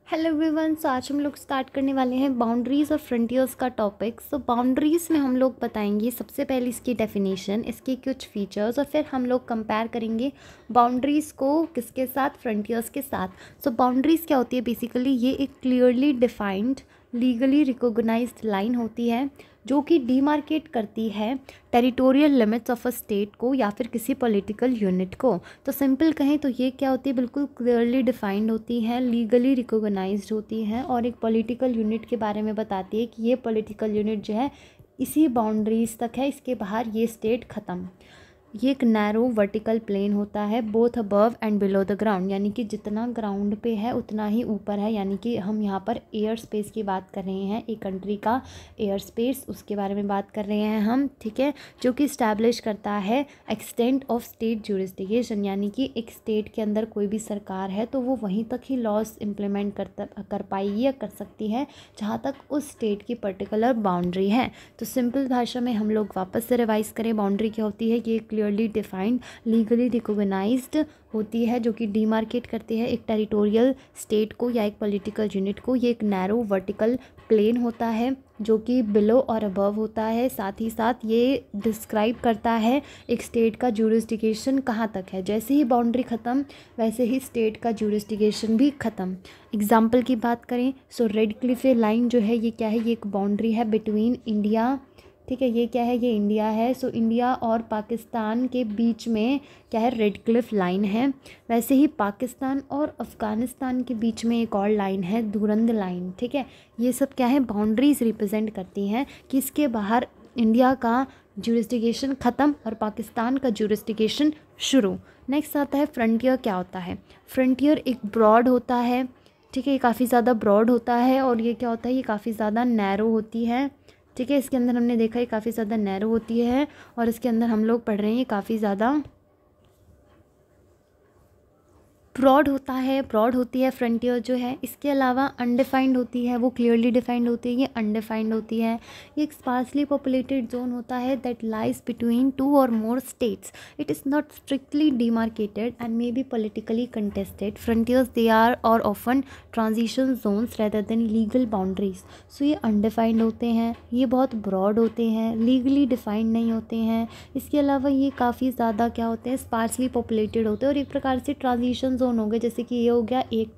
Hello everyone. सो आज हम लोग स्टार्ट करने वाले हैं बाउंड्रीज़ और फ्रंटियर्स का टॉपिक। सो बाउंड्रीज़ में हम लोग बताएंगे सबसे पहले इसकी डेफिनेशन, इसके कुछ फीचर्स, और फिर हम लोग कंपेयर करेंगे बाउंड्रीज़ को किसके साथ, फ्रंटियर्स के साथ। सो बाउंड्रीज़ क्या होती है? बेसिकली ये एक clearly defined legally recognised line होती है जो कि डीमार्केट करती है territorial limits of a state को या फिर किसी पॉलिटिकल यूनिट को। तो सिंपल कहें तो ये क्या होती है? बिल्कुल क्लियरली डिफाइंड होती है, लीगली रिकॉग्नाइज्ड होती है और एक पॉलिटिकल यूनिट के बारे में बताती है कि ये पॉलिटिकल यूनिट जो है इसी बाउंड्रीज तक है, इसके बाहर ये स्टेट ख़त्म। ये एक नैरो वर्टिकल प्लेन होता है both above and below the ground, यानी कि जितना ग्राउंड पे है उतना ही ऊपर है। यानी कि हम यहाँ पर एयर स्पेस की बात कर रहे हैं, एक कंट्री का एयर स्पेस, उसके बारे में बात कर रहे हैं हम, ठीक है, जो कि इस्टेब्लिश करता है एक्सटेंट ऑफ स्टेट ज्यूरिसडिक्शन, यानी कि एक स्टेट के अंदर कोई भी सरकार है तो वो वहीं तक ही लॉज इम्प्लीमेंट कर पाएगी या कर सकती है जहाँ तक उस स्टेट की पर्टिकुलर बाउंड्री है। तो सिंपल भाषा में हम लोग वापस से रिवाइज करें, बाउंड्री क्या होती है? ये क्लियरली डिफाइंड लीगली रिकॉग्नाइज्ड होती है जो कि डीमार्केट करती है एक टेरिटोरियल स्टेट को या एक पॉलिटिकल यूनिट को। ये एक नैरो वर्टिकल प्लेन होता है जो कि बिलो और अबव होता है। साथ ही साथ ये डिस्क्राइब करता है एक स्टेट का ज्यूरिसडिक्शन कहाँ तक है। जैसे ही बाउंड्री ख़त्म वैसे ही स्टेट का ज्यूरिसडिक्शन भी ख़त्म। एग्जाम्पल की बात करें सो रेड क्लिफ लाइन जो है ये क्या है? ये एक बाउंड्री है बिटवीन इंडिया, ठीक है, ये क्या है? ये इंडिया है। सो इंडिया और पाकिस्तान के बीच में क्या है? रेड क्लिफ लाइन है। वैसे ही पाकिस्तान और अफ़गानिस्तान के बीच में एक और लाइन है, दुरंद लाइन, ठीक है। ये सब क्या है? बाउंड्रीज रिप्रेजेंट करती हैं कि इसके बाहर इंडिया का ज्यूरिसडिक्शन ख़त्म और पाकिस्तान का ज्यूरिसडिक्शन शुरू। नेक्स्ट आता है फ्रंटियर। क्या होता है? फ्रंटियर एक ब्रॉड होता है, ठीक है, ये काफ़ी ज़्यादा ब्रॉड होता है और ये क्या होता है? ये काफ़ी ज़्यादा नैरो होती है, ठीक है। इसके अंदर हमने देखा ये काफ़ी ज़्यादा नैरो होती है और इसके अंदर हम लोग पढ़ रहे हैं ये काफ़ी ज़्यादा ब्रॉड होता है, ब्रॉड होती है फ्रंटियर जो है। इसके अलावा अनडिफाइंड होती है, वो क्लियरली डिफाइंड होती है, ये अनडिफाइंड होती है। ये एक स्पार्सली पॉपुलेटेड जोन होता है that lies between two or more states. It is not strictly demarcated and may be politically contested. Frontiers they are or often transition zones rather than legal boundaries. So ये undefined होते हैं, ये बहुत broad होते हैं, legally defined नहीं होते हैं। इसके अलावा ये काफ़ी ज़्यादा क्या होते हैं? स्पार्सली पॉपुलेटेड होते हैं और एक प्रकार से ट्रांजिशन जोन हो गए। जैसे कि ये हो गया एक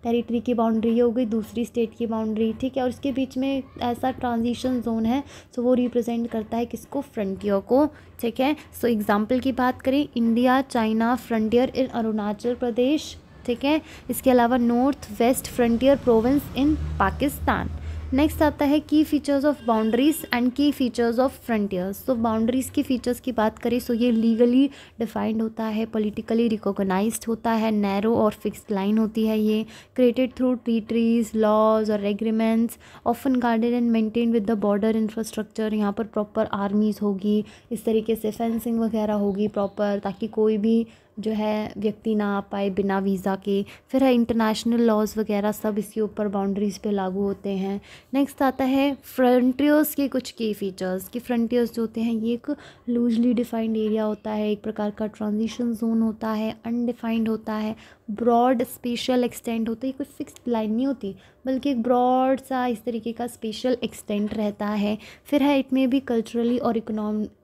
टेरिटरी की बाउंड्री, ये हो गई दूसरी स्टेट की बाउंड्री, ठीक है, और इसके बीच में ऐसा ट्रांजिशन जोन है। सो वो रिप्रेजेंट करता है किसको? फ्रंटियर को, ठीक है। सो एग्जांपल की बात करें, इंडिया चाइना फ्रंटियर इन अरुणाचल प्रदेश, ठीक है। इसके अलावा नॉर्थ वेस्ट फ्रंटियर प्रोविंस इन पाकिस्तान। नेक्स्ट आता है की फीचर्स ऑफ बाउंड्रीज एंड की फीचर्स ऑफ फ्रंटियर्स। तो बाउंड्रीज़ की फीचर्स की बात करें सो ये लीगली डिफाइंड होता है, पॉलिटिकली रिकॉग्नाइज्ड होता है, नैरो और फिक्स्ड लाइन होती है, ये क्रिएटेड थ्रू ट्रीटीज, लॉज और agreements, often guarded and maintain with the border infrastructure. यहाँ पर प्रॉपर आर्मीज़ होगी, इस तरीके से फेंसिंग वगैरह होगी प्रॉपर, ताकि कोई भी जो है व्यक्ति ना आ पाए बिना वीज़ा के। फिर है इंटरनेशनल लॉज वगैरह सब इसके ऊपर बाउंड्रीज़ पे लागू होते हैं। नेक्स्ट आता है फ्रंटियर्स के कुछ की फीचर्स। कि फ्रंटियर्स जो होते हैं ये एक लूजली डिफाइंड एरिया होता है, एक प्रकार का ट्रांजिशन जोन होता है, अनडिफाइंड होता है, ब्रॉड स्पेशल एक्सटेंट होता है, कोई फिक्स्ड लाइन नहीं होती बल्कि एक ब्रॉड सा इस तरीके का स्पेशल एक्सटेंट रहता है। फिर है इट में भी कल्चरली और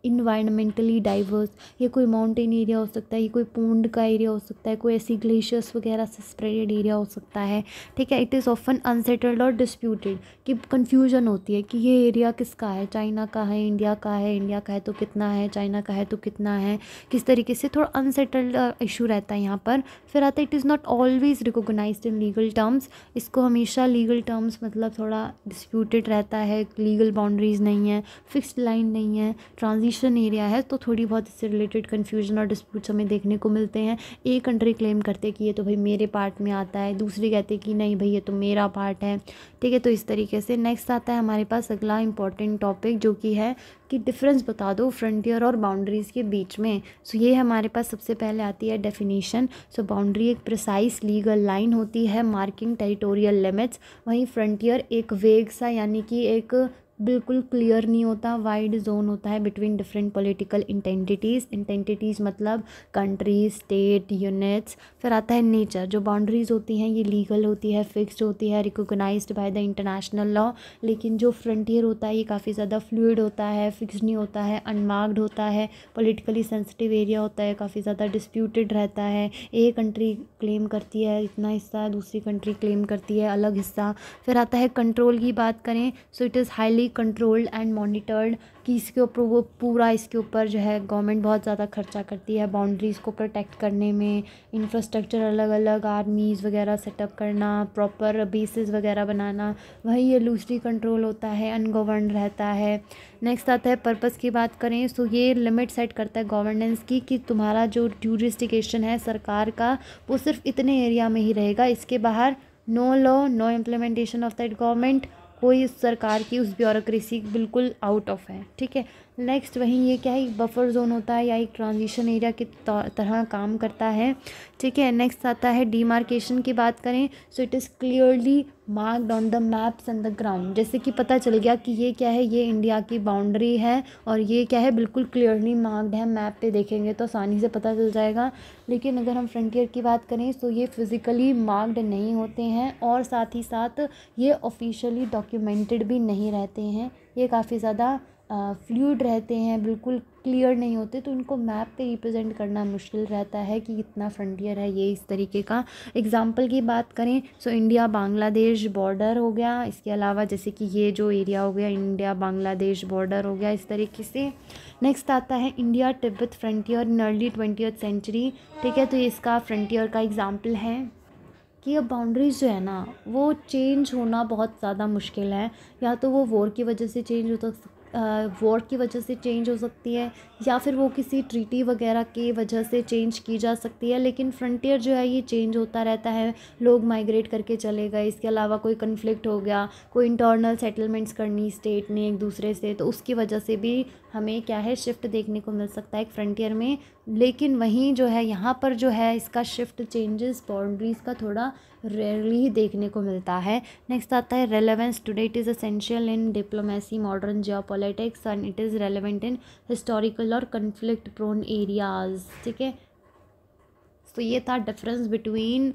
इन्वायरमेंटली डाइवर्स। ये कोई माउंटेन एरिया हो सकता है, ये कोई पोंड का एरिया हो सकता है, कोई ऐसी ग्लेशियर्स वगैरह से स्प्रेडेड एरिया हो सकता है, ठीक है। इट इज़ ऑफन अनसेटल्ड और डिस्प्यूटेड, कि कन्फ्यूजन होती है कि ये एरिया किसका है, चाइना का है, इंडिया का है, इंडिया का है तो कितना है, चाइना का है तो कितना है, किस तरीके से थोड़ा अनसेटल्ड इशू रहता है यहाँ पर। फिर आता है it is not always recognised in legal terms. इसको हमेशा लीगल टर्म्स मतलब थोड़ा डिस्प्यूटेड रहता है, लीगल बाउंड्रीज़ नहीं है, फिक्स्ड लाइन नहीं है, ट्रांजिशन एरिया है, तो थोड़ी बहुत इससे रिलेटेड कन्फ्यूजन और डिस्प्यूट्स हमें देखने को मिलते हैं। एक कंट्री क्लेम करते कि ये तो भाई मेरे पार्ट में आता है, दूसरी कहते कि नहीं भाई ये तो मेरा पार्ट है, ठीक है। तो इस तरीके से नेक्स्ट आता है हमारे पास अगला इंपॉर्टेंट टॉपिक जो कि है कि डिफरेंस बता दो फ्रंटियर और बाउंड्रीज़ के बीच में। सो ये हमारे पास सबसे पहले आती है डेफिनेशन। सो बाउंड्री एक प्रिसाइज लीगल लाइन होती है मार्किंग टेरिटोरियल लिमिट्स। वहीं फ्रंटियर एक वेग सा यानी कि एक बिल्कुल क्लियर नहीं होता, वाइड जोन होता है बिटवीन डिफरेंट पॉलिटिकल इंटेंटिटीज़ मतलब कंट्रीज, स्टेट, यूनिट्स। फिर आता है नेचर, जो बाउंड्रीज होती हैं ये लीगल होती है, फिक्स्ड होती है, recognised by the international law. लेकिन जो फ्रंटियर होता है ये काफ़ी ज़्यादा फ्लूइड होता है, फिक्स्ड नहीं होता है, अनमार्क्ड होता है, पॉलिटिकली सेंसिटिव एरिया होता है, काफ़ी ज़्यादा डिस्प्यूटेड रहता है। एक कंट्री क्लेम करती है इतना हिस्सा, दूसरी कंट्री क्लेम करती है अलग हिस्सा। फिर आता है कंट्रोल की बात करें, so it is highly controlled and monitored, कि इसके ऊपर वो पूरा इसके ऊपर जो है गवर्नमेंट बहुत ज़्यादा खर्चा करती है बाउंड्रीज़ को प्रोटेक्ट करने में, इंफ्रास्ट्रक्चर अलग अलग आर्मीज़ वगैरह सेटअप करना, प्रॉपर बेसिस वगैरह बनाना। वही ये लूजली कंट्रोल होता है, अनगवर्नड रहता है। नेक्स्ट आता है पर्पस की बात करें, सो ये लिमिट सेट करता है गवर्नेंस की, कि तुम्हारा जो ड्यूरिस्डिक्शन है सरकार का वो सिर्फ इतने एरिया में ही रहेगा, इसके बाहर no law, no implementation of that government, कोई सरकार की उस ब्यूरोक्रेसी बिल्कुल आउट ऑफ है। ठीक है, नेक्स्ट वहीं ये क्या है, एक बफर जोन होता है या एक ट्रांजिशन एरिया की तरह काम करता है। ठीक है, नेक्स्ट आता है डिमार्केशन की बात करें, so it is clearly marked on the maps and the ground, जैसे कि पता चल गया कि ये क्या है, ये इंडिया की बाउंड्री है और ये क्या है, बिल्कुल क्लियरली मार्क्ड है, मैप पे देखेंगे तो आसानी से पता चल जाएगा। लेकिन अगर हम फ्रंटियर की बात करें तो ये फिज़िकली मार्क्ड नहीं होते हैं और साथ ही साथ ये ऑफिशियली डॉक्यूमेंटेड भी नहीं रहते हैं, ये काफ़ी ज़्यादा फ्लूइड रहते हैं, बिल्कुल क्लियर नहीं होते, तो इनको मैप पे रिप्रेजेंट करना मुश्किल रहता है कि कितना फ्रंटियर है ये इस तरीके का। एग्जांपल की बात करें, सो इंडिया बांग्लादेश बॉर्डर हो गया, इसके अलावा जैसे कि ये जो एरिया हो गया इंडिया बांग्लादेश बॉर्डर हो गया, इस तरीके से। नेक्स्ट आता है India Tibet frontier in early 20th century. ठीक है, तो ये इसका फ्रंटियर का एग्जाम्पल है कि अब बाउंड्रीज़ जो है ना वो चेंज होना बहुत ज़्यादा मुश्किल है, या तो वो वॉर की वजह से चेंज हो सकती है, या फिर वो किसी ट्रीटी वगैरह की वजह से चेंज की जा सकती है। लेकिन फ्रंटियर जो है ये चेंज होता रहता है, लोग माइग्रेट करके चले गए, इसके अलावा कोई कन्फ्लिक्ट हो गया, कोई इंटरनल सेटलमेंट्स करनी स्टेट ने एक दूसरे से, तो उसकी वजह से भी हमें क्या है शिफ्ट देखने को मिल सकता है एक फ्रंटियर में। लेकिन वहीं जो है यहाँ पर जो है इसका शिफ्ट चेंजेस बाउंड्रीज़ का थोड़ा रेयरली देखने को मिलता है। नेक्स्ट आता है relevance, today it is essential in diplomacy, modern geopolitics and it is relevant in historical और कन्फ्लिक्ट प्रोन एरियाज़। ठीक है, तो ये था difference between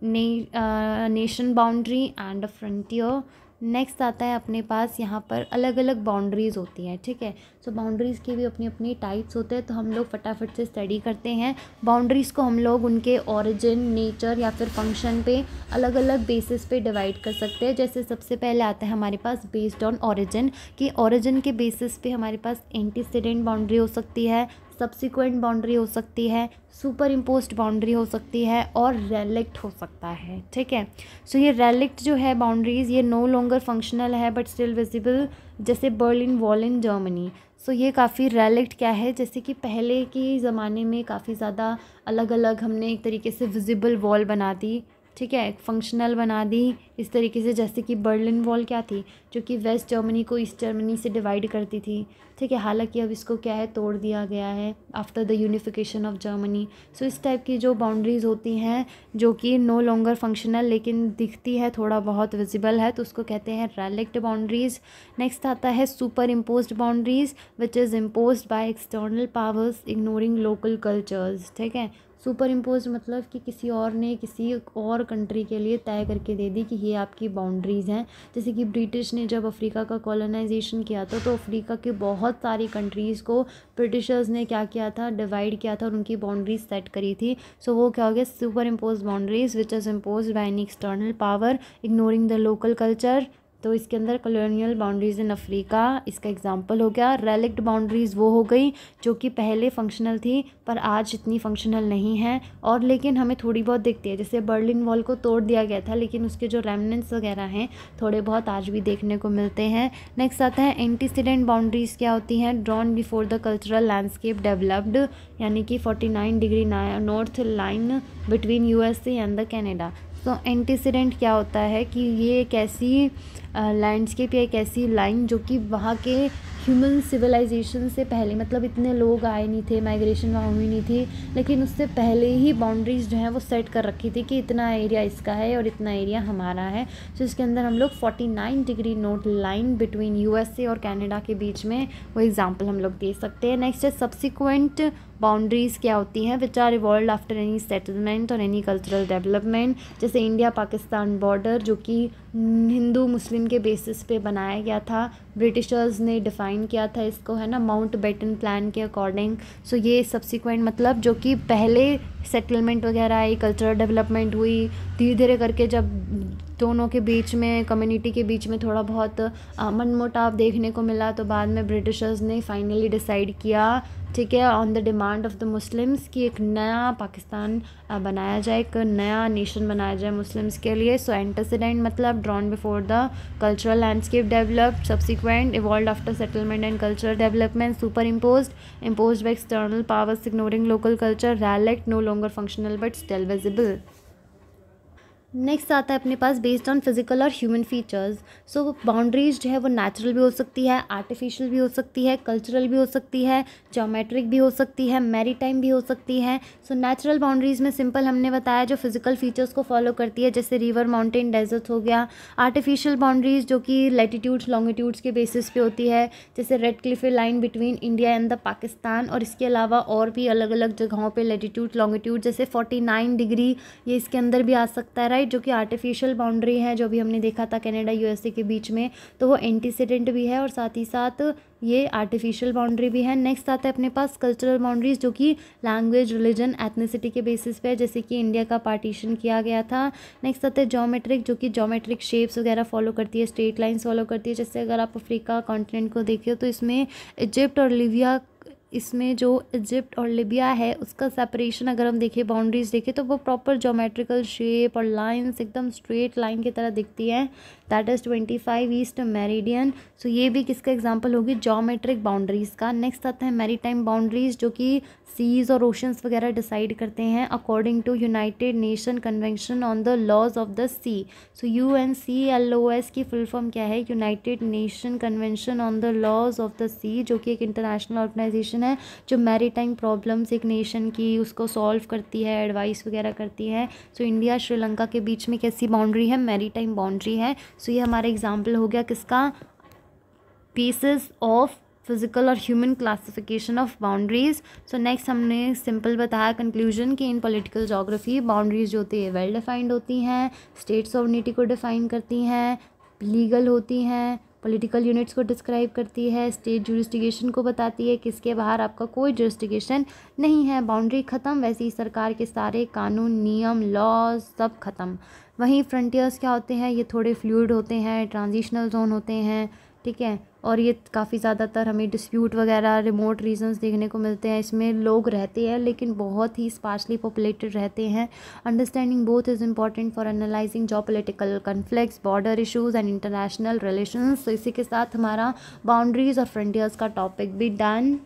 nation boundary and a frontier. Next आता है अपने पास यहाँ पर अलग अलग बाउंड्रीज़ होती हैं। ठीक है, सो बाउंड्रीज़ के भी अपनी अपनी टाइप्स होते हैं, तो हम लोग फटाफट से स्टडी करते हैं। बाउंड्रीज़ को हम लोग उनके ओरिजिन, नेचर या फिर फंक्शन पे अलग अलग बेसिस पे डिवाइड कर सकते हैं। जैसे सबसे पहले आता है हमारे पास बेस्ड ऑन ओरिजिन, कि ओरिजिन के बेसिस पे हमारे पास एंटीसीडेंट बाउंड्री हो सकती है, सब्सिक्वेंट बाउंड्री हो सकती है, सुपर इम्पोज्ड बाउंड्री हो सकती है और रेलिक्ट हो सकता है। ठीक है, सो ये रेलिक्ट जो है बाउंड्रीज़ ये नो लॉन्गर फंक्शनल है बट स्टिल विजिबल, जैसे बर्लिन वॉल इन जर्मनी। सो ये काफ़ी रेलिक्ट क्या है, जैसे कि पहले के ज़माने में काफ़ी ज़्यादा अलग अलग हमने एक तरीके से विजिबल वॉल बना दी। ठीक है, फंक्शनल बना दी इस तरीके से, जैसे कि बर्लिन वॉल क्या थी, जो कि वेस्ट जर्मनी को ईस्ट जर्मनी से डिवाइड करती थी। ठीक है, हालांकि अब इसको क्या है तोड़ दिया गया है after the unification of Germany. So इस टाइप की जो बाउंड्रीज़ होती हैं जो कि नो लॉन्गर फंक्शनल लेकिन दिखती है थोड़ा बहुत विजिबल है, तो उसको कहते हैं रेलिक्ट बाउंड्रीज़। नेक्स्ट आता है super imposed boundaries which is imposed by external powers ignoring local cultures. ठीक है, सुपर इम्पोज मतलब कि किसी और ने किसी और कंट्री के लिए तय करके दे दी कि ये आपकी बाउंड्रीज़ हैं। जैसे कि ब्रिटिश ने जब अफ्रीका का कॉलोनाइजेशन किया था तो अफ्रीका के बहुत सारी कंट्रीज़ को ब्रिटिशर्स ने क्या किया था, डिवाइड किया था और उनकी बाउंड्रीज सेट करी थी। सो वो क्या हो गया, super impose boundaries which is impose by any external power ignoring the local culture. तो इसके अंदर कॉलोनियल बाउंड्रीज़ इन अफ्रीका इसका एग्जांपल हो गया। रेलिक्ट बाउंड्रीज़ वो हो गई जो कि पहले फंक्शनल थी पर आज इतनी फंक्शनल नहीं है, और लेकिन हमें थोड़ी बहुत दिखती है। जैसे बर्लिन वॉल को तोड़ दिया गया था लेकिन उसके जो रेमनेंट्स वगैरह हैं थोड़े बहुत आज भी देखने को मिलते हैं। नेक्स्ट आता है एंटीसीडेंट बाउंड्रीज़ क्या होती हैं, drawn before the cultural landscape developed, यानी कि 49 degree north line between USA and the Canada. तो एंटीसीडेंट क्या होता है कि ये एक ऐसी लैंडस्केप या एक ऐसी लाइन जो कि वहाँ के ह्यूमन सिविलाइजेशन से पहले, मतलब इतने लोग आए नहीं थे, माइग्रेशन वहाँ हुई नहीं थी, लेकिन उससे पहले ही बाउंड्रीज जो हैं वो सेट कर रखी थी कि इतना एरिया इसका है और इतना एरिया हमारा है। तो इसके अंदर हम लोग 49 degree note line between USA और कनाडा के बीच में वो एग्जाम्पल हम लोग दे सकते हैं। नेक्स्ट है सब्सिक्वेंट बाउंड्रीज़ क्या होती हैं, which are evolve after any settlement और एनी कल्चरल डेवलपमेंट। जैसे इंडिया पाकिस्तान बॉर्डर जो कि हिंदू मुस्लिम के बेसिस पे बनाया गया था, ब्रिटिशर्स ने डिफ़ाइन किया था इसको, है ना, माउंट बेटन प्लान के अकॉर्डिंग। सो ये सब्सिक्वेंट मतलब जो कि पहले सेटलमेंट वगैरह आई, कल्चरल डेवलपमेंट हुई, धीरे धीरे करके जब दोनों के बीच में, कम्युनिटी के बीच में थोड़ा बहुत मनमुटाव देखने को मिला, तो बाद में ब्रिटिशर्स ने फाइनली डिसाइड किया, ठीक है, on the demand of the Muslims, कि एक नया पाकिस्तान बनाया जाए, एक नया नेशन बनाया जाए मुस्लिम्स के लिए। सो एंटेसिडेंट मतलब drawn before the cultural landscape developed, subsequent evolve after settlement and cultural development, super imposed by external powers ignoring local culture, relic no longer functional but still visible। Next आता है अपने पास based on physical और human features. सो boundaries जो है वो natural भी हो सकती है, आर्टिफिशियल भी हो सकती है, कल्चरल भी हो सकती है, ज्योमेट्रिक भी हो सकती है, मैरीटाइम भी हो सकती है। सो नेचुरल बाउंड्रीज़ में सिंपल हमने बताया जो फिजिकल फीचर्स को फॉलो करती है, जैसे रिवर, माउंटेन, डेजर्ट हो गया। आर्टिफिशियल बाउंड्रीज जो कि लैटिट्यूड्स लॉन्गिट्यूड्स के बेसिस पे होती है, जैसे red Cliff line between India and the Pakistan, और इसके अलावा और भी अलग अलग जगहों पे लैटिट्यूड लॉन्गिट्यूड, जैसे 49 डिग्री ये इसके अंदर भी आ सकता है, राइट, जो कि आर्टिफिशियल बाउंड्री है, जो भी हमने देखा था कनाडा यूएसए के बीच में, तो वो एंटीसीडेंट भी है और साथ ही साथ ये आर्टिफिशियल बाउंड्री भी है। नेक्स्ट आता है अपने पास कल्चरल बाउंड्रीज जो कि लैंग्वेज, रिलीजन, एथनिसिटी के बेसिस पे है, जैसे कि इंडिया का पार्टीशन किया गया था। नेक्स्ट आता है ज्योमेट्रिक जो कि ज्योमेट्रिक शेप्स वगैरह फॉलो करती है, स्ट्रेट लाइंस फॉलो करती है। जैसे अगर आप अफ्रीका कॉन्टिनेंट को देखिए तो इसमें इजिप्ट और लीबिया, इसमें जो इजिप्ट और लिबिया है उसका सेपरेशन अगर हम देखें, बाउंड्रीज देखें, तो वो प्रॉपर ज्योमेट्रिकल शेप और लाइंस एकदम स्ट्रेट लाइन की तरह दिखती है। That is 25 east meridian. So ये भी किसका एग्जांपल होगी, ज्योमेट्रिक बाउंड्रीज़ का। नेक्स्ट आता है मैरीटाइम बाउंड्रीज जो कि सीज और ओशंस वगैरह डिसाइड करते हैं according to United Nation convention on the laws of the sea. So UNCLOS की फुल फॉर्म क्या है, United Nation convention on the laws of the sea, जो कि एक इंटरनेशनल ऑर्गेनाइजेशन है जो मैरीटाइम प्रॉब्लम्स एक नेशन की उसको सॉल्व करती है, एडवाइस वगैरह करती है। सो इंडिया श्रीलंका के बीच में कैसी बाउंड्री है, मैरीटाइम बाउंड्री है। सो ये हमारा एग्जाम्पल हो गया किसका, पीसेस ऑफ फिजिकल और human classification of boundaries. So next हमने सिंपल बताया कंक्लूजन कि इन पॉलिटिकल ज्योग्राफी बाउंड्रीज जो होती है वेल डिफाइंड होती हैं, स्टेट सॉवरेनिटी को डिफाइन करती हैं, लीगल होती हैं, पॉलिटिकल यूनिट्स को डिस्क्राइब करती है, स्टेट जुरिस्डिक्शन को बताती है किसके बाहर आपका कोई जुरिस्डिक्शन नहीं है, बाउंड्री ख़त्म, वैसे ही सरकार के सारे कानून, नियम, लॉज सब ख़त्म। वहीं फ्रंटियर्स क्या होते हैं, ये थोड़े फ्लूइड होते हैं, ट्रांजिशनल जोन होते हैं, ठीक है, और ये काफ़ी ज़्यादातर हमें डिस्प्यूट वगैरह, रिमोट रीजन्स देखने को मिलते हैं। इसमें लोग रहते हैं लेकिन बहुत ही स्पार्सली पॉपुलेटेड रहते हैं। Understanding both is important for analysing jaw political conflicts, border issues and international relations. तो इसी के साथ हमारा बाउंड्रीज़ और फ्रंटियर्स का टॉपिक भी डन।